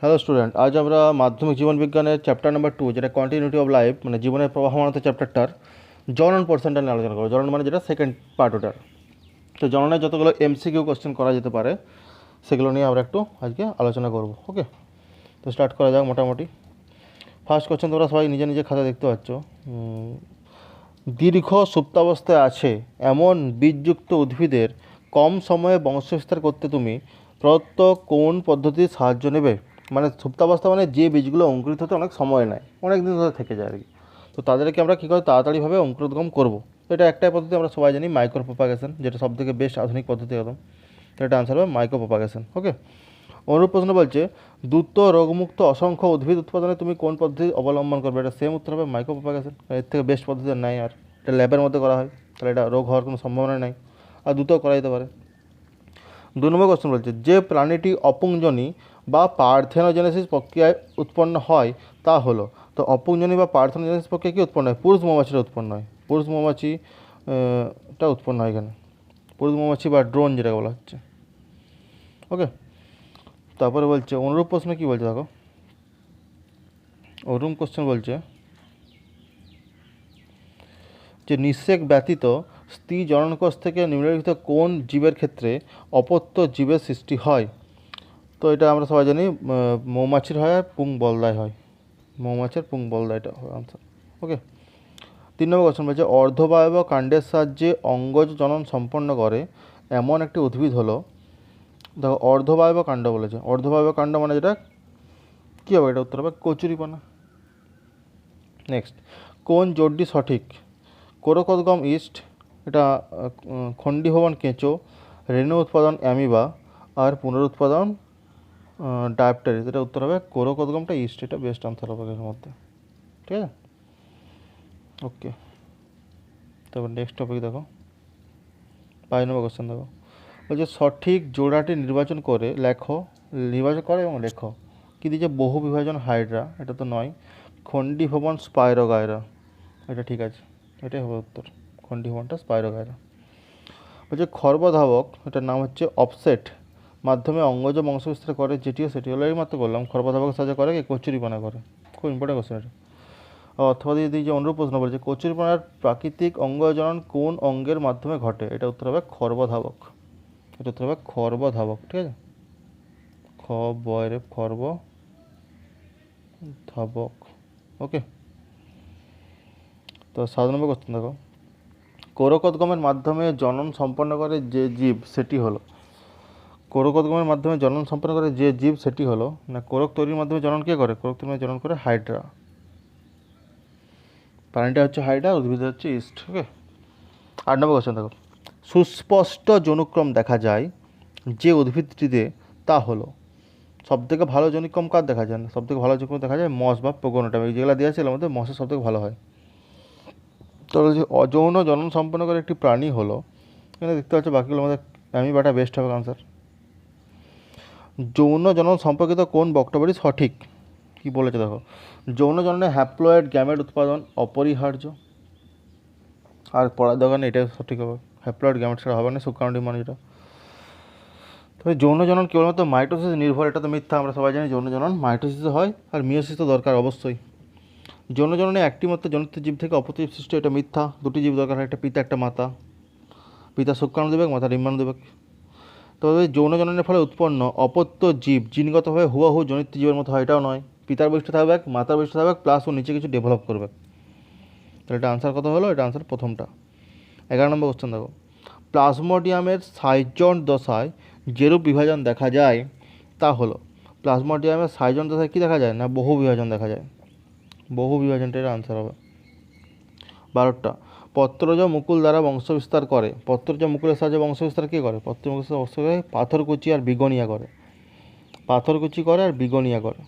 Hello student, আজ আমরা মাধ্যমিক জীবন বিজ্ঞানের চ্যাপ্টার নাম্বার 2, যেটা কন্টিনিউটি অফ লাইফ, মানে জীবনের প্রবাহমানতা চ্যাপ্টারটার জনন পোর্শনটা নিয়ে আলোচনা করবো। জনন মানে যেটা সেকেন্ড পার্ট ওটার। তো জননের যতগুলো এমসিকিউ কোশ্চেন করা যেতে পারে সেগুলো নিয়ে আমরা একটু আজকে আলোচনা করব। ওকে, তো স্টার্ট করা যাক। মোটামুটি ফার্স্ট কোশ্চেন তোমরা সবাই নিজে নিজে খাতা দেখতে পাচ্ছ। দীর্ঘ সুপ্তাবস্থায় আছে এমন বীজযুক্ত উদ্ভিদের কম সময়ে বংশবিস্তার করতে তুমি প্রদত্ত কোন পদ্ধতির সাহায্য নেবে? মানে সুপ্তাবস্থা মানে যে বীজগুলো অঙ্কুরিত হতে অনেক সময় নেয়, অনেক দিন ধরে থেকে যায় আর কি। তো তাদেরকে আমরা কী করে তাড়াতাড়িভাবে অঙ্কুরোদ্গম করবো? এটা একটাই পদ্ধতি, আমরা সবাই জানি, মাইক্রো প্রপাগেশন, যেটা সবথেকে বেস্ট আধুনিক পদ্ধতি একদম। তো এটা আনসার হবে মাইক্রো প্রপাগেশন। ওকে, অনুরূপ প্রশ্ন বলছে দ্রুত রোগমুক্ত অসংখ্য উদ্ভিদ উৎপাদনে তুমি কোন পদ্ধতি অবলম্বন করবে? এটা সেম উত্তর হবে মাইক্রো প্রপাগেশন। এর থেকে বেস্ট পদ্ধতি নাই আর। এটা ল্যাবের মধ্যে করা হয়, তাহলে এটা রোগ হওয়ার কোনো সম্ভাবনা নেই, আর দ্রুত করা যেতে পারে। 2 নম্বর কোশ্চেন বলছে যে প্রাণীটি অপুংজনী বা পার্থেনোজেনেসিস প্রক্রিয়ায় উৎপন্ন হয় তা হলো। তো অপুংজনী বা পার্থেনোজেনেসিস প্রক্রিয়া কি উৎপন্ন হয়? পুরুষ মৌমাছিটা উৎপন্ন হয়। পুরুষ মৌমাছিটা উৎপন্ন হয় এখানে, পুরুষ মৌমাছি বা ড্রোন যেটাকে বলা হচ্ছে। ওকে, তারপরে বলছে অনুরূপ প্রশ্ন কী বলছে দেখো। অনুরূপ কোশ্চেন বলছে যে নিষেক ব্যতীত স্ত্রী জননকোষ থেকে নিম্নলিখিত কোন জীবের ক্ষেত্রে অপত্য জীবের সৃষ্টি হয়? তো এটা আমরা সবাই জানি মৌমাছির হয় আর পুং বলদায় হয়। মৌমাছির পুং বলদায়, এটা আনসার। ওকে, 3 নম্বর কোশ্চেন বলছে অর্ধবায়ব কাণ্ডের সাহায্যে অঙ্গজ জনন সম্পন্ন করে এমন একটি উদ্ভিদ হলো। দেখো অর্ধবায়ব কাণ্ড বলেছে, অর্ধবায়ব কাণ্ড মানে যেটা কী হবে? এটা উত্তর হবে কচুরিপানা। নেক্সট, কোন জোটটি সঠিক? কোরকোদ্গম ইস্ট, এটা খণ্ডীভবন কেঁচো, রেণু উৎপাদন অ্যামিবা, আর পুনরুৎপাদন ডায়াপ্টারিস। এটা উত্তর হবে কোরকোদ্গমটা ইস্ট, এটা বেস্ট আনসার হবে এর মধ্যে। ঠিক আছে, ওকে। তারপর নেক্সট টপিক দেখো, 5 নম্বর কোশ্চেন দেখো। বলছে সঠিক জোড়াটি নির্বাচন করে লেখো, নির্বাচন করে এবং লেখো। কী দিয়েছে? বহু বিভাজন হাইড্রা, এটা তো নয়। খণ্ডীভবন স্পাইরোগায়রা, এটা ঠিক আছে, এটাই হবে উত্তর। খণ্ডীভবনটা স্পাইরোগায়রা। বলছে খর্বধাবক, এটার নাম হচ্ছে অফসেট, মাধ্যমে অঙ্গজ বংশবিস্তার করে যেটিও সেটি হলো, এই মাত্র বললাম। খর্বধাবক সাহায্য করে কি? কচুরিপানা করে। খুব ইম্পর্টেন্ট কোশ্চেন এটা। অথবা যদি যে অনুরূপ প্রশ্ন বলছে কচুরিপানার প্রাকৃতিক অঙ্গজনন কোন অঙ্গের মাধ্যমে ঘটে? এটা উত্তর হবে খর্বধাবক। এটা উত্তর হবে খর্বধাবক। ঠিক আছে, খ বয়রে খর্ব ধাবক। ওকে, তো 7 নম্বর কোশ্চেন দেখো। কোরকোদ্গমের মাধ্যমে জনন সম্পন্ন করে যে জীব সেটি হলো। কোরকোদ্গমের মাধ্যমে জনন সম্পন্ন করে যে জীব সেটি হলো না, কোরক তৈরির মাধ্যমে জনন কে করে? কোরক তৈরির মাধ্যমে জনন করে হাইড্রা। প্রাণীটা হচ্ছে হাইড্রা, উদ্ভিদ হচ্ছে ইস্ট। ওকে, 8 নম্বর কোশ্চেন দেখো। সুস্পষ্ট যৌনক্রম দেখা যায় যে উদ্ভিদটিতে তা হলো। সবথেকে ভালো যৌনক্রম কার দেখা যায় না? সবথেকে ভালো যৌনক্রম দেখা যায় মস বা প্রোগোনোটাম, যেগুলো দেওয়া ছিল আমাদের মসের সবথেকে ভালো হয়। তাহলে যে অযৌন জনন সম্পন্ন করে একটি প্রাণী হলো, এখানে দেখতে পাচ্ছ বাকিগুলো আমাদের অ্যামিবাটা বেস্ট হবে আনসার। যৌন জনন সম্পর্কিত কোন বক্তব্যটি সঠিক? কি বলেছে দেখো, যৌন জননে হ্যাপ্লয়েড গ্যামেট উৎপাদন অপরিহার্য। আর পড়ার দোকানে এটাই সঠিক হবে, হ্যাপ্লয়েড গ্যামেট ছাড়া হবে না শুক্রাণুটি মানে যেটা। তবে যৌন জনন কেবলমাত্র মাইটোসিস নির্ভর, এটা তো মিথ্যা। আমরা সবাই জানি যৌন জনন মাইটোসিসে হয়, আর মিওসিস তো দরকার অবশ্যই। যৌন জননে একটি মাত্র জনিত জীব থেকে অপত্য জীব সৃষ্টি, এটা মিথ্যা। দুটি জীব দরকার হয়, একটা পিতা একটা মাতা। পিতা শুক্রাণু দেবেক, মাতা ডিম্বাণু দেবেক। তবে যৌন জননের ফলে উৎপন্ন অপত্য জীব জিনগতভাবে হুবহু জনিত জীবের মতো হয়, এটাও নয়। পিতার বৈশিষ্ট্য থাকবে, মাতার বৈশিষ্ট্য থাকবে, প্লাস ও নিচে কিছু ডেভেলপ করবে। তাহলে এটা আনসার কত হলো? এটা আনসার প্রথমটা। 11 নম্বর কোশ্চেন দেখো। প্লাজমোডিয়ামের সাইজন দশায় যেরূপ বিভাজন দেখা যায় তা হলো। প্লাজমোডিয়ামের সাইজন দশায় কী দেখা যায় না? বহু বিভাজন দেখা যায়। বহু বিভাজনটা এর আনসার হবে। 12টা, পত্রজ মুকুল দ্বারা বংশবিস্তার করে। পত্রজ মুকুলের সাহায্যে বংশবিস্তার কে করে? পত্রজ মুকুলের বংশ করে পাথরকুচি আর বিগনিয়া করে। পাথরকুচি করে আর বিগনিয়া করে।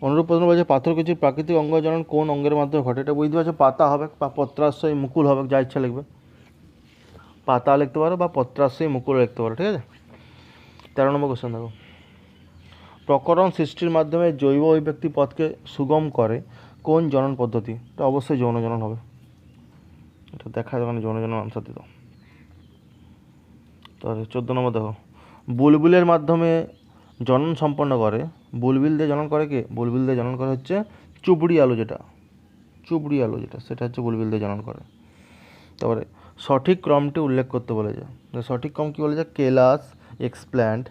অনুরূপ প্রশ্ন বলছে পাথরকুচির প্রাকৃতিক অঙ্গজনন কোন অঙ্গের মাধ্যমে ঘটে? এটা বুঝতে পারছো, পাতা হবে বা পত্রাশয় মুকুল হবে, যা ইচ্ছা লিখবে। পাতা লিখতে পারো বা পত্রাশয় মুকুল লিখতে পারো। ঠিক আছে, 13 নম্বর কোশ্চেন দেখো। প্রকরণ সৃষ্টির মাধ্যমে জৈব অভিব্যক্তি পথকে সুগম করে কোন জনন পদ্ধতি? এটা অবশ্যই যৌন জনন হবে। এটা দেখা যাবে না, যৌন জনন আনসার দিত। তাহলে 14 নম্বর দেখো। বুলবুলের মাধ্যমে জনন সম্পন্ন করে, বুলবুল দিয়ে জনন করে কে? বুলবুল দিয়ে জনন করে হচ্ছে চুবড়ি আলু, যেটা সেটা হচ্ছে বুলবুল দিয়ে জনন করে। তারপরে সঠিক ক্রমটি উল্লেখ করতে বলেছে। সঠিক ক্রম কী বলেছে? কেলাস, এক্সপ্ল্যান্ট,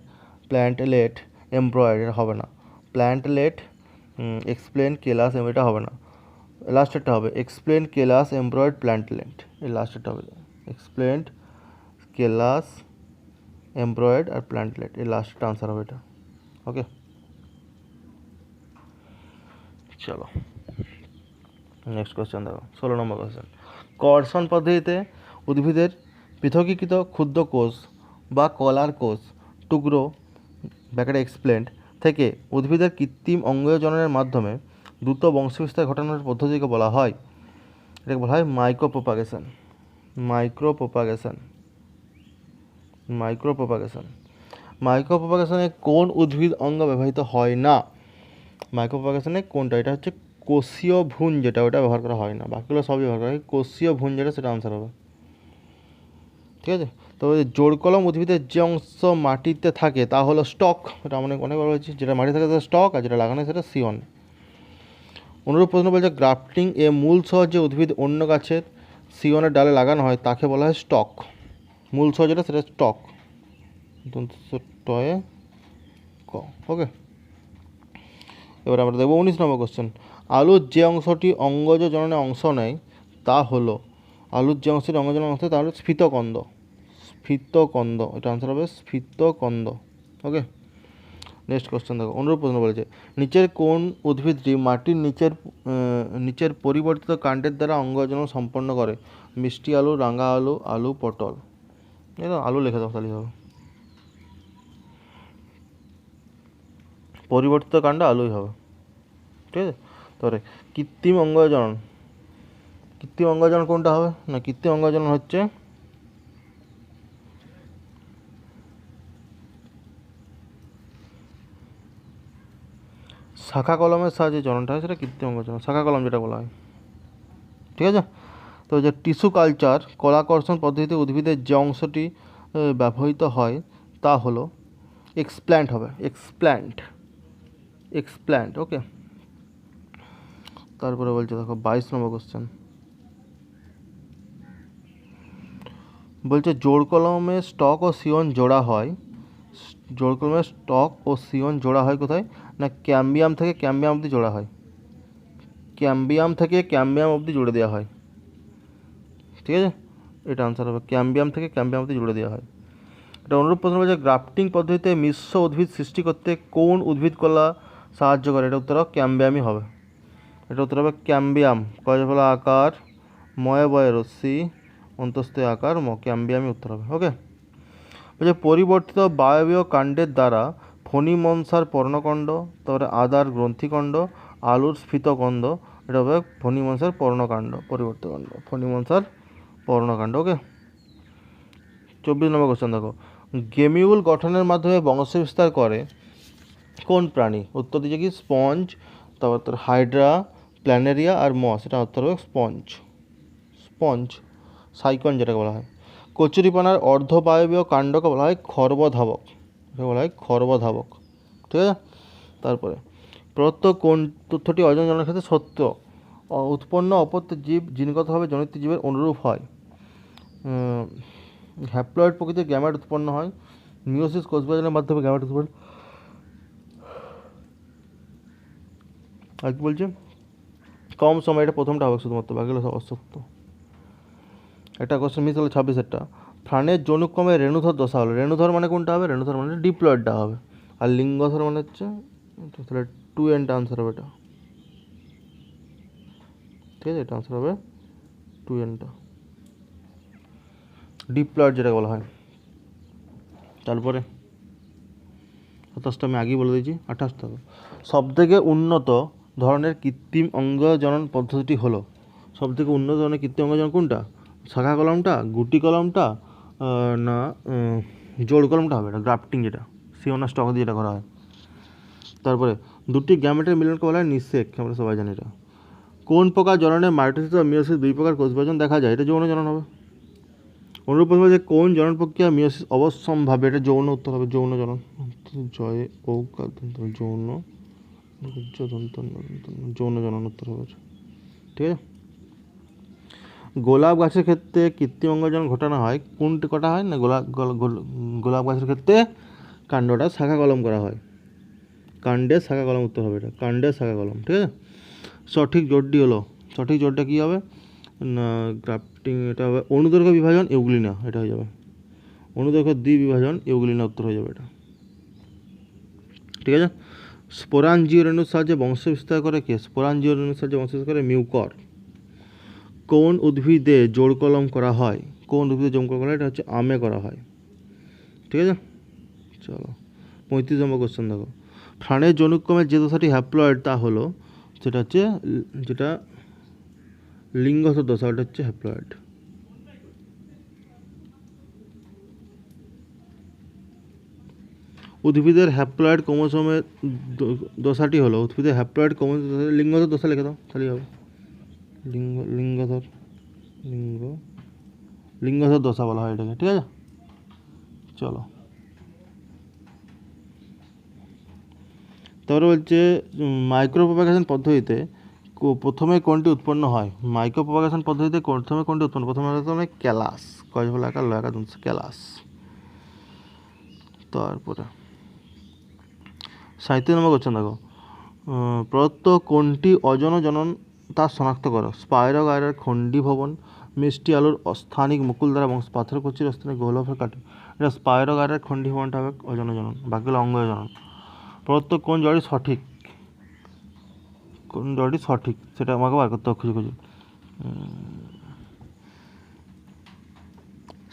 প্ল্যান্টলেট, এমব্রয়েড, এটা হবে না। প্ল্যান্টলেট, এক্সপ্লেন, কেলাস, এটা হবে না। লাস্টেরটা হবে এক্সপ্লেন, কেলাস, এমব্রয়েড, প্ল্যান্টলেট, এই লাস্টেরটা হবে এক্সপ্লেন্ড, কেলাস, এমব্রয়েড আর প্ল্যান্টলেট, এই লাস্টটা আনসার হবে এটা। ওকে, চলো নেক্সট কোয়েশ্চেন দেখো, 16 নম্বর কোয়েশ্চেন। কর্ষণ পদ্ধতিতে উদ্ভিদের পৃথকীকৃত ক্ষুদ্র কোষ বা কলার কোষ টুকরো ব্যাকেটে এক্সপ্লেন্ট থেকে উদ্ভিদের কৃত্রিম অঙ্গজ জননের মাধ্যমে দ্রুত বংশবিস্তার ঘটানোর পদ্ধতিকে বলা হয়, এটাকে বলা হয় মাইক্রোপ্রোপাগেশন। মাইক্রোপ্রোপাগেশনে কোন উদ্ভিদ অঙ্গ ব্যবহৃত হয় না? মাইক্রোপ্রোপাগেশনে কোনটা? এটা হচ্ছে কোষীয় ভ্রূণ, যেটা ওটা ব্যবহার করা হয় না, বাকিগুলো সবই ব্যবহার করা হয়। কোষীয় ভ্রূণ যেটা, সেটা আনসার হবে। ঠিক আছে, তো জোড় কলম উদ্ভিদের যে অংশ মাটিতে থাকে তা হলো স্টক, এটা অনেকবার বলেছি, যেটা মাটি থাকে সেটা স্টক, আর যেটা লাগানো সেটা সিয়ন। অনুরূপ প্রশ্ন বলছে গ্রাফটিং এ মূল সহ যে উদ্ভিদ অন্য গাছের সিয়নের ডালে লাগানো হয় তাকে বলা হয় স্টক। মূল সহ যেটা সেটা স্টক, টয়ে ক। ওকে, এবার আমরা দেখবো 19 নম্বর কোশ্চেন। আলুর যে অংশটি অঙ্গজ জননে অংশ নেয় তা হলো, আলুর যে অংশটি অঙ্গজ জননে অংশ তা হলো স্ফীতকন্দ। এটা আনসার হবে স্ফীতকন্দ। ওকে, নেক্সট কোশ্চেন দেখো, অনুরূপ প্রশ্ন বলেছে নিচের কোন উদ্ভিদটি মাটির নিচের পরিবর্তিত কাণ্ডের দ্বারা অঙ্গজনন সম্পন্ন করে? মিষ্টি আলু, রাঙা আলু, আলু, পটল। এটা আলু লিখে দাও তাহলেই হবে, পরিবর্তিত কাণ্ড আলুই হবে। ঠিক আছে, তারপরে কৃত্রিম অঙ্গজনন কোনটা হবে? না, কৃত্রিম অঙ্গজনন হচ্ছে শাখা কলমের সাহায্যে জননটা হয়, সেটা কৃত্রিম অঙ্গজনন, শাখা কলম যেটা বলা হয়। ঠিক আছে, তো যে টিস্যু কালচার কলাকর্ষণ পদ্ধতিতে উদ্ভিদের যে অংশটি ব্যবহৃত হয় তা হলো এক্সপ্ল্যান্ট হবে, এক্সপ্ল্যান্ট। ওকে, তারপরে বলছে দেখো 22 নম্বর কোশ্চেন, বলছে জোড় কলমে স্টক ও সিয়ন জোড়া হয়, কোথায়? না, ক্যাম্বিয়াম থেকে ক্যাম্বিয়াম অবধি জোড়া হয়, ক্যাম্বিয়াম থেকে ক্যাম্বিয়াম অবধি জুড়ে দেওয়া হয়। ঠিক আছে, এটা আনসার হবে ক্যাম্বিয়াম থেকে ক্যাম্বিয়াম অবধি জুড়ে দেওয়া হয়। এটা অনুরূপ প্রশ্ন বলছে গ্রাফটিং পদ্ধতিতে মিশ্র উদ্ভিদ সৃষ্টি করতে কোন উদ্ভিদ কলা সাহায্য করে? এটা উত্তর ক্যাম্বিয়ামই হবে, এটা উত্তর হবে ক্যাম্বিয়াম। কয়ফলা আকার, ময় বয় রশ্মি, অন্তস্থ আকার, ক্যাম্বিয়ামই উত্তর হবে। ওকে, বলছে পরিবর্তিত বায়বীয় কাণ্ডের দ্বারা ফণিমনসার পর্ণকাণ্ড, তারপরে আদার গ্রন্থিকাণ্ড, আলুর স্ফীতকন্দ, এটা হবে ফণিমনসার পর্ণকাণ্ড, পরিবর্তিত কাণ্ড, ফণিমনসার পর্ণকাণ্ড। ওকে, 24 নম্বর কোশ্চেন দেখো, গেমিউল গঠনের মাধ্যমে বংশবিস্তার করে কোন প্রাণী? উত্তর দিচ্ছে কি স্পঞ্জ, তারপর তোর হাইড্রা, প্ল্যানেরিয়া আর মস, এটা উত্তর হবে স্পঞ্জ, সাইকন যেটাকে বলা হয়। কচুরিপানার অর্ধবায়বীয় কাণ্ডকে বলা হয় খর্বধাবক, ঠিক আছে। তারপরে প্রদত্ত কোন তথ্যটি অজন জনের ক্ষেত্রে সত্য? উৎপন্ন অপত্য জীব জিনগতভাবে জনিত জীবের অনুরূপ হয়। হ্যাপ্লয়েড প্রকৃতির গ্যামেট উৎপন্ন হয়, মিওসিস কোষবিভাজনের মাধ্যমে গ্যামেট উৎপন্ন। আর কি বলছে? কম সময়, এটা প্রথমটা হবে শুধুমাত্র, বাকিগুলো সব অসত্য। একটা কোশ্চেন মিস হলো 26-এরটা। প্রাণের যৌনক্রমে রেণুধর দশা হলো, রেণুধর মানে কোনটা হবে? রেণুধর মানে ডিপ্লয়েডটা হবে, আর লিঙ্গধর মানে হচ্ছে, তাহলে 2Nটা আনসার হবে এটা। ঠিক আছে, এটা আনসার হবে 2Nটা, ডিপ্লয়েড যেটা বলা হয়। তারপরে 27টা আমি আগেই বলে দিয়েছি, 28টা হবে। সবথেকে উন্নত ধরনের কৃত্রিম অঙ্গজনন পদ্ধতিটি হলো, সবথেকে উন্নত ধরনের কৃত্রিম অঙ্গজনন কোনটা? শাখা কলমটা, গুটি কলমটা, না জোড় কলমটা হবে, এটা গ্রাফটিং, যেটা সিওনা স্টক দিয়ে যেটা করা হয়। তারপরে দুটি গ্যামেটের মিলনকে বলা হয় নিষেক, আমরা সবাই জানি এটা। কোন প্রকার জননে মাইটোসিস ও মিওসিস দুই প্রকার কোষ বিভাজন দেখা যায়? এটা যৌন জনন হবে। অনুরূপ প্রশ্ন যে কোন জনন প্রক্রিয়া মিয়োসিস অবশ্যম্ভাবী, এটা যৌন উত্তর হবে, যৌন জনন। জয়ে ও যৌন যৌন জনন উত্তর হবে, ঠিক আছে। গোলাপ গাছের ক্ষেত্রে কৃত্রিম অঙ্গজনন ঘটানো হয়, কোনটি কটা হয় না, গোলাপ গাছের ক্ষেত্রে কাণ্ডটা শাখা কলম করা হয়, কাণ্ডের শাখা কলম উত্তর হবে, এটা কাণ্ডের শাখা কলম, ঠিক আছে। সঠিক জোরটি হলো, সঠিক জোরটা কী হবে না, গ্রাফটিং, এটা হবে অনুদৈর্ঘ্য বিভাজন ইউগ্লিনা, এটা হয়ে যাবে অনুদৈর্ঘ্য দ্বিবিভাজন ইউগ্লিনা উত্তর হয়ে যাবে এটা, ঠিক আছে। স্পোরাঞ্জিও রেণুর সাহায্যে বংশ বিস্তার করে কে, স্পোরাঞ্জিও রেণুর সাহায্যে বংশ বিস্তার করে মিউকর। কোন উদ্ভিদে জোড় কলম করা হয়, কোন উদ্ভিদে জোড় কলম করা হয়, এটা হচ্ছে আমে করা হয়, ঠিক আছে। চলো 35 নম্বর কোশ্চেন দেখো, প্রাণের যৌনক্রমের যে দশাটি হ্যাপ্লয়েড তা হলো, সেটা হচ্ছে যেটা লিঙ্গগত দশা, ওটা হচ্ছে হ্যাপ্লয়েড। উদ্ভিদের হ্যাপ্লয়েড ক্রোমোসোমের দশাটি হলো, উদ্ভিদের হ্যাপ্লয়েড ক্রোমোসোম লিঙ্গগত দশা লিখে দাও তাহলেই হবে, লিঙ্গধর দশা বলা হয় এটাকে, ঠিক আছে। চলো তারপরে বলছে মাইক্রো প্রপাগেশন পদ্ধতিতে প্রথমে কোনটি উৎপন্ন হয়, মাইক্রো প্রপাগেশন পদ্ধতিতে প্রথমে কোনটি উৎপন্ন, প্রথমে ক্যালাস, কয়ফলা আকার লয়াকার ক্যালাস। তারপরে 37 নম্বর কোশ্চেন দেখো, প্রদত্ত কোনটি অজন জনন তা শনাক্ত করো, স্পাইরোগাইরার খণ্ডী ভবন, মিষ্টি আলুর অস্থানিক মুকুল দ্বারা এবং পাথরকুচির অস্থানিক গোলফের কাটে, এটা স্পাইরোগাইরার খণ্ডী ভবনটা হবে অজন জনন, বাকিগুলো অঙ্গ জনন। প্রদত্ত কোন জড়ি সঠিক, কোন জড়ি সঠিক সেটা আমাকে বার করতে হবে খুঁজে খুঁজে।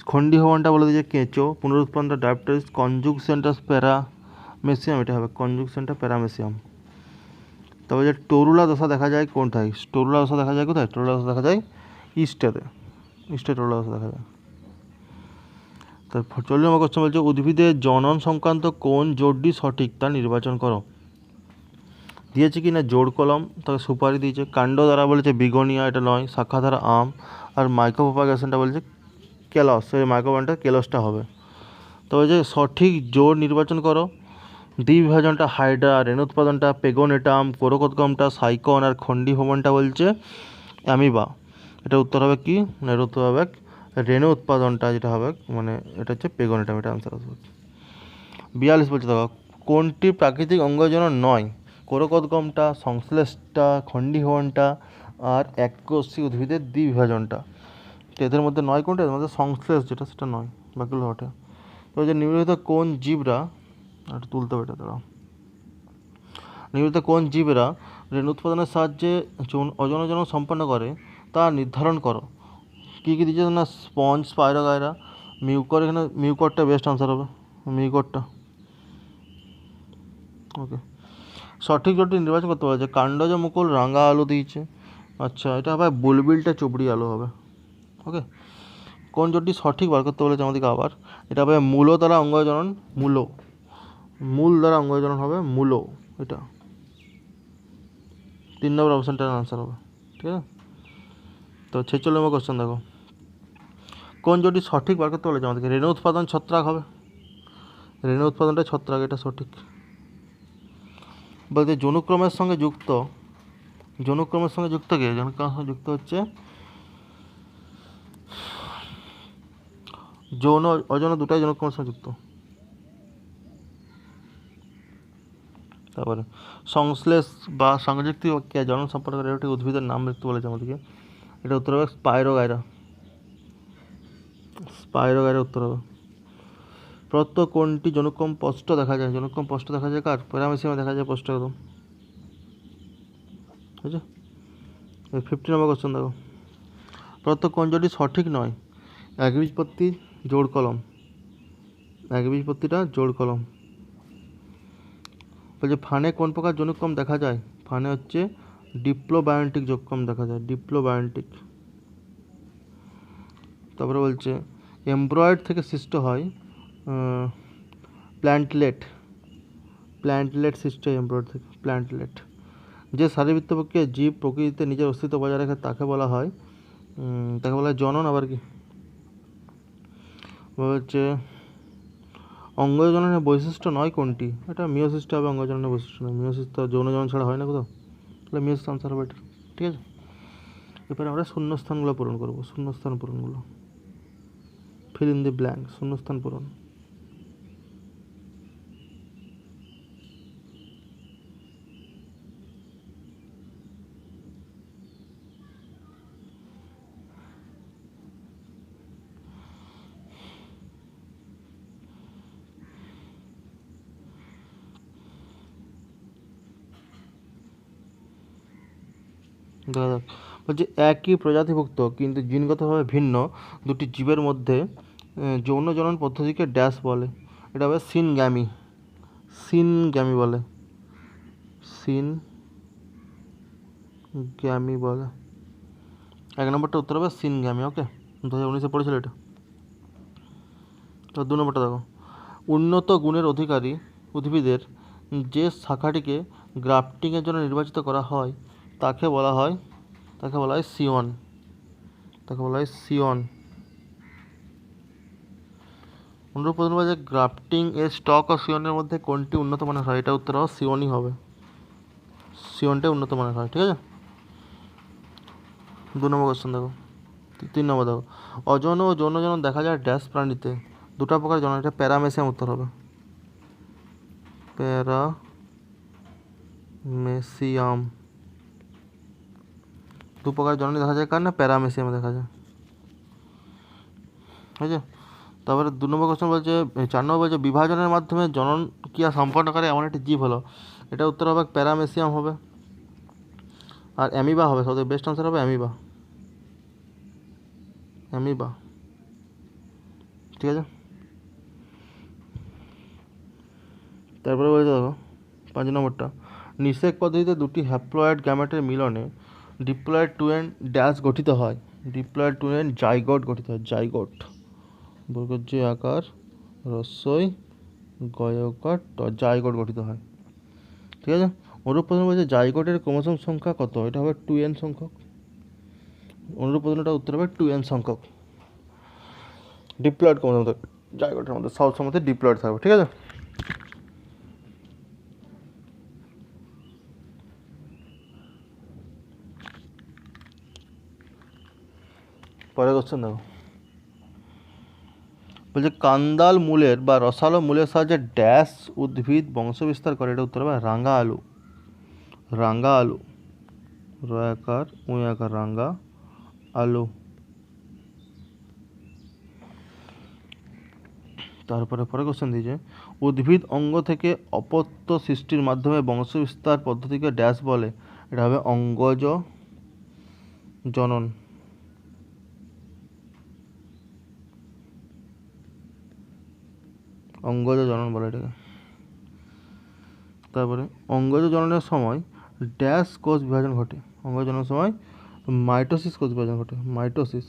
খণ্ডী ভবনটা বলে দিয়েছে কেঁচো, পুনরুৎপন্ন ডায়াবেটিস, কনজুগশনটা প্যারামেসিয়াম, এটা হবে কনজুগশনটা প্যারামেসিয়াম। তবে যে টরুলা দশা দেখা যায় কোনটায়, টরুলা দশা দেখা যায় কোথায়, টরুলা দশা দেখা যায় ইস্টেতে, ইস্টে টরুলা দশা দেখা যায়। তারপর 40 নম্বর কোশ্চেন বলছে উদ্ভিদের জনন সংক্রান্ত কোন জোড়টি সঠিক তা নির্বাচন করো, দিয়েছে কি না জোড় কলম, তাকে সুপারি দিয়েছে, কাণ্ড দ্বারা বলেছে বিগনিয়া, এটা নয়, শাখা দ্বারা আম, আর মাইক্রো প্রপাগেশনটা বলেছে কেলস, সেই মাইক্রোবানটা কেলসটা হবে। তবে যে সঠিক জোড় নির্বাচন করো, দ্বিবিভাজনটা হাইড্রা, রেণু উৎপাদনটা পেগোনেটাম, কোরোকোদগমটা সাইকন, আর খণ্ডী ভবনটা বলছে অ্যামিবা। এটা উত্তর হবে কি না, এর উত্তর হবে রেণু উৎপাদনটা, যেটা হবে মানে এটা হচ্ছে পেগোনেটাম, এটা আনসার আসবে। 42 বলছে দেখো, কোনটি প্রাকৃতিক অঙ্গজনন নয়, কোরোকোদগমটা, সংশ্লেষটা, খণ্ডী ভবনটা, আর এককোষী উদ্ভিদের দ্বিবিভাজনটা। তো এদের মধ্যে নয় কোনটা, এদের মধ্যে সংশ্লেষ যেটা সেটা নয়, বাকিগুলো ওঠে। তো যে নিম্নলিখিত কোন জীবরা, একটু তুলতে হবে এটা দাঁড়াও, নিম্নলিখিত কোন জীবরা রেণু উৎপাদনের সাহায্যে অজন জনন সম্পন্ন করে তা নির্ধারণ করো। কী কী দিচ্ছে না, স্পঞ্জ, স্পাইরোগাইরা, মিউকর, এখানে মিউকরটা বেস্ট আনসার হবে, মিউকরটা, ওকে। সঠিক জোটটি নির্বাচন করতে বলেছে, কাণ্ডজ মুকুল রাঙা আলু দিয়েছে, আচ্ছা এটা হবে বুলবিলটা চুবড়ি আলু হবে, ওকে। কোন জোটটি সঠিক বার করতে বলেছে আমাদেরকে আবার, এটা হবে মূল দ্বারা অঙ্গজনন, মূল দ্বারা অঙ্গজনন হবে মূলো, এটা 3 নম্বর অপশানটার আনসার হবে, ঠিক আছে। তো 46 নম্বর কোশ্চেন দেখো, কোন জোটটি সঠিক বার করতে বলেছে আমাদেরকে, রেণু উৎপাদন ছত্রাক হবে, রেণু উৎপাদনটা ছত্রাক, এটা সঠিক। বলতে যৌনক্রমের সঙ্গে যুক্ত, যৌনক্রমের সঙ্গে যুক্ত কে, যৌনক্রমের সঙ্গে যুক্ত হচ্ছে যৌন অযৌন দুটাই যৌনক্রমের সঙ্গে যুক্ত। তারপরে সংশ্লেষ বা সংযুক্তি ক্রিয়া জনন সম্পর্ক করে একটি উদ্ভিদের নাম লিখতে বলেছে আমাদেরকে, এটা উত্তর হবে স্পাইরোগাইরা, স্পাইরোগাইরা উত্তর হবে। প্রদত্ত কোনটি যৌনক্রম স্পষ্ট দেখা যায়, যৌনক্রম স্পষ্ট দেখা যায় কার, প্যারামেসিয়ামে দেখা যায় স্পষ্ট একদম, ঠিক আছে। 50 নম্বর কোশ্চেন দেখো, প্রদত্ত কোন জোটটি সঠিক নয়, একবীজপত্তি জোড় কলম, একবীজপত্তিটা জোড় কলম। বলছে ফানে কোন প্রকার যৌনক্রম দেখা যায়, ফানে হচ্ছে ডিপ্লোবায়োন্টিক যৌনক্রম দেখা যায়, ডিপ্লোবায়োন্টিক। তারপরে বলছে এমব্রয়েড থেকে সৃষ্ট হয় প্ল্যান্টলেট, প্ল্যান্টলেট সৃষ্টি হয় এমব্রয়েড থেকে, প্ল্যান্টলেট। যে শারীরবৃত্ত প্রক্রিয়ায় জীব প্রকৃতিতে নিজের অস্তিত্ব বজায় রাখে তাকে বলা হয় জনন, আবার কি হচ্ছে অঙ্গজ জননের বৈশিষ্ট্য নয় কোনটি? এটা মিওসিসটা হবে অঙ্গজ জননের বৈশিষ্ট্য নয়। মিওসিস তো যৌন জনন ছাড়া হয় না কোথাও, তাহলে মিওসিস আনসার হবে এটা। ঠিক আছে, এরপরে আমরা শূন্যস্থানগুলো পূরণ করবো। শূন্যস্থান পূরণগুলো, ফিল ইন দি ব্ল্যাঙ্ক, শূন্যস্থান পূরণ। দেখা যাক, বলছে একই প্রজাতিভুক্ত কিন্তু জিনগতভাবে ভিন্ন দুটি জীবের মধ্যে যৌন জনন পদ্ধতিকে ড্যাশ বলে? এটা হবে সিনগ্যামি। সিনগ্যামি বলে, সিনগ্যামি বলে। 1 নম্বরটা উত্তর হবে সিনগ্যামি। ওকে, 2019-এ পড়েছিল এটা। তো 2 নম্বরটা দেখো, উন্নত গুণের অধিকারী উদ্ভিদের যে শাখাটিকে গ্রাফটিংয়ের জন্য নির্বাচিত করা হয় তাকে বলা হয় সিয়ন। অনুরূপ প্রশ্ন যে গ্রাফটিং এর স্টক ও সিয়নের মধ্যে কোনটি উন্নত মানের হয়? এটা উত্তর হবে সিয়নই হবে, সিয়নটাই উন্নত মানের হয়। ঠিক আছে, 2 নম্বর কোশ্চেন দেখো। 3 নম্বর দেখো, অযৌন ও যৌন জনন দেখা যায় ড্যাশ প্রাণীতে? 2টা প্রকার জনন, এটা প্যারামেসিয়াম উত্তর হবে, প্যারামেসিয়াম। 2 প্রকার জননী দেখা যায় কার না? প্যারামেসিয়ামে দেখা যায়। ঠিক আছে, তারপরে 2 নম্বর কোশ্চেন বলছে, 4 নম্বর বলছে বিভাজনের মাধ্যমে জনন ক্রিয়া সম্পন্ন করে এমন একটি জীব হলো? এটা উত্তর হবে প্যারামেসিয়াম হবে, আর অ্যামিবা হবে। সবথেকে বেস্ট আনসার হবে অ্যামিবা। ঠিক আছে, তারপরে বলছে দেখো 5 নম্বরটা, নিষেক পদ্ধতিতে দুটি হ্যাপ্লয়েড গ্যামেটের মিলনে ডিপ্লয়েড টুয়েন ড্যাশ গঠিত হয়? ডিপ্লয়েড টুয়েন জাইগোট গঠিত হয়, জাইগোট। বর্গের যে আকার, রস্যই গয়কার জাইগোট গঠিত হয়। ঠিক আছে, অনুরূপ প্রশ্ন বলছে জাইগোটের ক্রোমোসোম সংখ্যা কত? এটা হবে 2n সংখ্যক। অনুরূপ প্রশ্নটা উত্তর হবে 2n সংখ্যক। ডিপ্লয়েড ক্রোমোসোম থাকবে জাইগোটের মধ্যে, সব সময় ডিপ্লয়েড থাকবে। ঠিক আছে, পরে কোশ্চেন দেখো, বলছে কান্দাল মূলের বা রসালো মূলের সাহায্যে ড্যাশ উদ্ভিদ বংশবিস্তার করে? এটা উত্তর হবে রাঙা আলু। রয়াকার উয়াকার রাঙা আলু। তারপরে কোশ্চেন দিয়েছে, উদ্ভিদ অঙ্গ থেকে অপত্য সৃষ্টির মাধ্যমে বংশবিস্তার পদ্ধতিকে ড্যাশ বলে? এটা হবে অঙ্গজ জনন। বলে এটাকে। তারপরে অঙ্গজ জননের সময় ড্যাশ কোষ বিভাজন ঘটে? অঙ্গজ জননের সময় মাইটোসিস কোষ বিভাজন ঘটে, মাইটোসিস।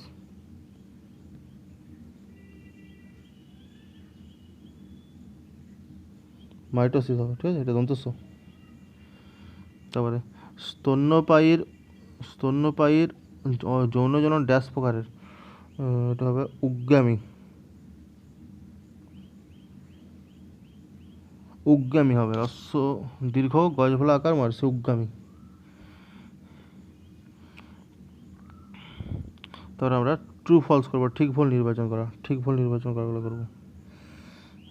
হবে। ঠিক আছে, এটা দন্তস্ব। তারপরে স্তন্যপায়ীর যৌন জনন ড্যাশ প্রকারের? এটা হবে উগ্গামী হবে, হ্রস্ব দীর্ঘ গজফলা আকার মারছে, উগ্গামী। তারপরে আমরা ট্রু ফলস করবো, ঠিক ভুল নির্বাচন করাগুলো করবো।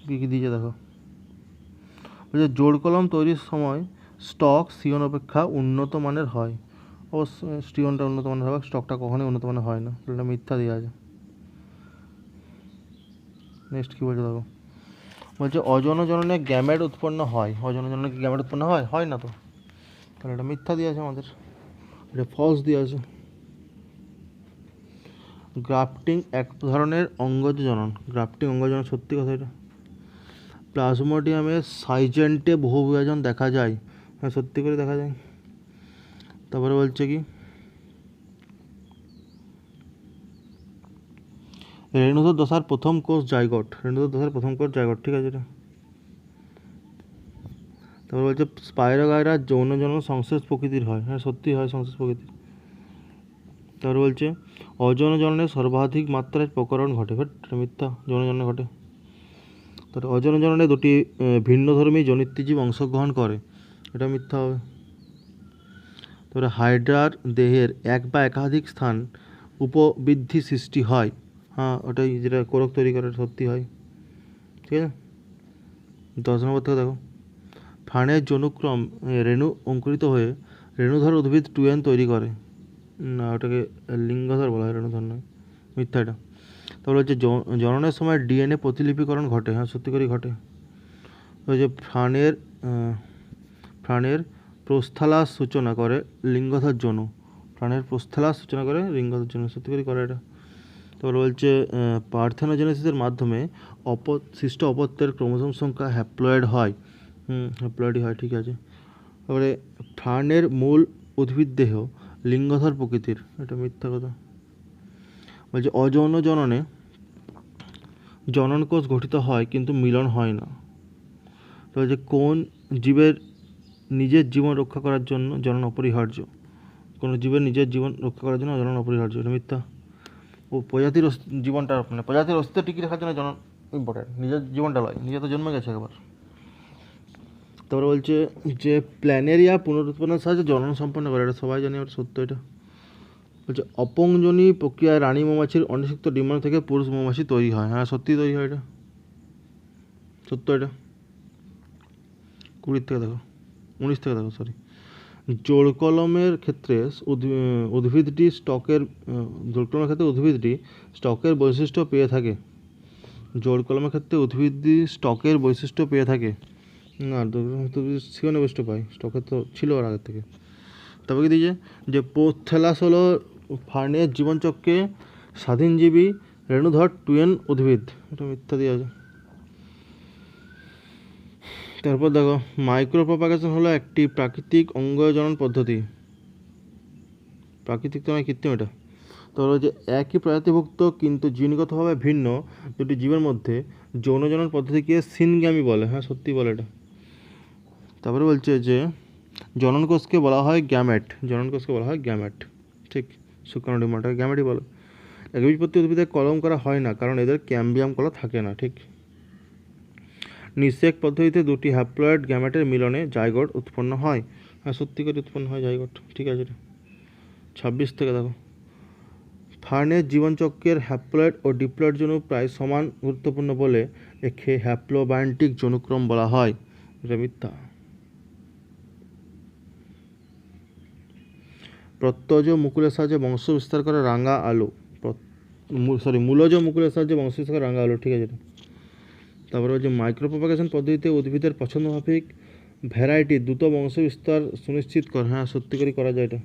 কী কী দিয়েছে দেখো, বলছে জোড় কলম তৈরির সময় স্টক সিয়ন অপেক্ষা উন্নত মানের হয়? অবশ্যই স্টিয়নটা উন্নত মানের হবে, স্টকটা কখনোই উন্নত মানের হয় না, এটা মিথ্যা দেওয়া আছে। নেক্সট কী বলছে দেখো, বলছে অযৌন জননে গ্যামেট উৎপন্ন হয়? অযৌন জননে কি গ্যামেট উৎপন্ন হয়? হয় না তো, তাহলে এটা মিথ্যা দিয়ে আছে আমাদের, এটা ফলস দিয়ে আছে। গ্রাফটিং এক ধরনের অঙ্গজ জনন, সত্যি কথা এটা। প্লাজমোডিয়ামের সাইজেন্টে বহু বিভাজন দেখা যায়? হ্যাঁ, সত্যি করে দেখা যায়। তারপরে বলছে কি, রেণুধর দশার প্রথম কোষ জাইগোট? ঠিক আছে এটা। তারপর বলছে স্পাইরোগাইরা যৌন জনন সংশ্লেষ প্রকৃতির হয়? হ্যাঁ, সত্যি হয় সংশ্লেষ প্রকৃতির। তারপরে বলছে অযৌন জননে সর্বাধিক মাত্রায় প্রকরণ ঘটে, বাট মিথ্যা, যৌন জননে ঘটে। তারপরে অযৌন জননে দুটি ভিন্নধর্মী জনিতৃজীব অংশগ্রহণ করে, এটা মিথ্যা হবে। তারপরে হাইড্রার দেহের এক বা একাধিক স্থান উপবৃদ্ধি সৃষ্টি হয়, হ্যাঁ ওটাই, যেটা কোরক তৈরি করে, সত্যি হয়, ঠিক আছে। 10 নম্বর থেকে দেখো, ফার্নের যৌনক্রম রেণু অঙ্কুরিত হয়ে রেণুধর উদ্ভিদ টুয়েন তৈরি করে, না ওটাকে লিঙ্গধর বলা হয়, রেণুধর নয়, মিথ্যা এটা। তারপরে হচ্ছে জননের সময় ডিএনএ প্রতিলিপিকরণ ঘটে, হ্যাঁ সত্যি করেই ঘটে। ওই যে প্রাণের প্রস্থলাস সূচনা করে লিঙ্গধর যৌন, প্রাণের প্রস্থলাস সূচনা করে লিঙ্গধর যৌন, সত্যি করেই করে এটা। তারপরে বলছে পার্থেনোজেনেসিসের মাধ্যমে সৃষ্ট অপত্যের ক্রোমোসোম সংখ্যা হ্যাপ্লয়েড হয়, হ্যাপ্লয়েডই হয়, ঠিক আছে। তারপরে ফার্নের মূল উদ্ভিদ দেহ লিঙ্গধর প্রকৃতির, এটা মিথ্যা কথা। বলছে অযৌন জননে জনন কোষ গঠিত হয় কিন্তু মিলন হয় না। তো বলছে কোন জীবের নিজের জীবন রক্ষা করার জন্য জনন অপরিহার্য, কোনো জীবের নিজের জীবন রক্ষা করার জন্য জনন অপরিহার্য, এটা মিথ্যা। ও প্রজাতির জীবনটা, মানে প্রজাতির অস্তিত্ব টিকিয়ে রাখার জন্য জনন ইম্পর্টেন্ট, নিজের জীবনটা লয়, নিজে তো জন্মে গেছে একবার। তারপরে বলছে যে প্ল্যানেরিয়া পুনরুৎপাদনের সাহায্যে জনন সম্পন্ন করে, এটা সবাই জানি, আমরা সত্য এটা। বলছে অপংজনী প্রক্রিয়ায় রানী মৌমাছির অনিষিক্ত ডিম্বাণু থেকে পুরুষ মৌমাছি তৈরি হয়, হ্যাঁ সত্যি তৈরি হয়, এটা সত্য এটা। 20 থেকে দেখো, 19 থেকে দেখো, সরি। জোড়কলমের ক্ষেত্রে উদ্ভিদটি স্টকের বৈশিষ্ট্য পেয়ে থাকে, জোড়কলমের ক্ষেত্রে উদ্ভিদটি স্টকের বৈশিষ্ট্য পেয়ে থাকে, না সেখানে বৈশিষ্ট্য পায়, স্টকের তো ছিল আর আগের থেকে। তারপরে কি দিয়েছে যে পোথ্যালাস হলো ফার্নের জীবনচক্রে স্বাধীনজীবী রেণুধর টুয়েন উদ্ভিদ, এটা মিথ্যা দিয়ে আছে। তারপর দেখো মাইক্রোপ্রপাগেশন হলো একটি প্রাকৃতিক অঙ্গজনন পদ্ধতি, প্রাকৃতিক তো নয়, কৃত্রিম এটা। তো হলো যে একই প্রজাতিভুক্ত কিন্তু জিনগতভাবে ভিন্ন দুটি জীবের মধ্যে যৌনজনন পদ্ধতিকে সিনগ্যামি বলে, হ্যাঁ সত্যি বলে এটা। তারপরে বলছে যে জনন কোষকে বলা হয় গ্যামেট, জনন কোষকে বলা হয় গ্যামেট, ঠিক, শুক্রাণু ডিম্বাণুটাকে গ্যামেটই বলে। একবীজপত্রী উদ্ভিদে কলম করা হয় না কারণ এদের ক্যাম্বিয়াম কলা থাকে না, ঠিক। নিষেক পদ্ধতিতে দুটি হ্যাপ্লয়েড গ্যামেটের মিলনে জাইগোট উৎপন্ন হয়, হ্যাঁ সত্যি করে উৎপন্ন হয় জাইগোট, ঠিক আছে। 26 থেকে দেখো, ফার্নের জীবনচক্রের হ্যাপ্লয়েড ও ডিপ্লয়েড যৌন প্রায় সমান গুরুত্বপূর্ণ বলে একে হ্যাপ্লোবায়োন্টিক যৌনক্রম বলা হয়, এটা মিথ্যা। প্রত্যজ মুকুলের সাহায্যে বংশ বিস্তার করে রাঙা আলু, মূলজ মুকুলের সাহায্যে বংশ বিস্তার করে রাঙা আলু, ঠিক আছে। তারপরে হচ্ছে মাইক্রোপ্রপাগেশন পদ্ধতিতে উদ্ভিদের পছন্দমাফিক ভ্যারাইটি দ্রুত বংশ বিস্তার সুনিশ্চিত করে, হ্যাঁ সত্যি করে করা যায় এটা।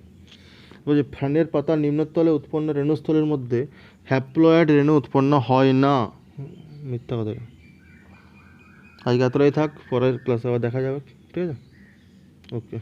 বলছে ফার্নের পাতার নিম্নতলে উৎপন্ন রেণুস্থলের মধ্যে হ্যাপ্লয়েড রেণু উৎপন্ন হয় না, মিথ্যা কথা। আজকে এতটাই থাক, পরের ক্লাসে আবার দেখা যাবে, ঠিক আছে, ওকে।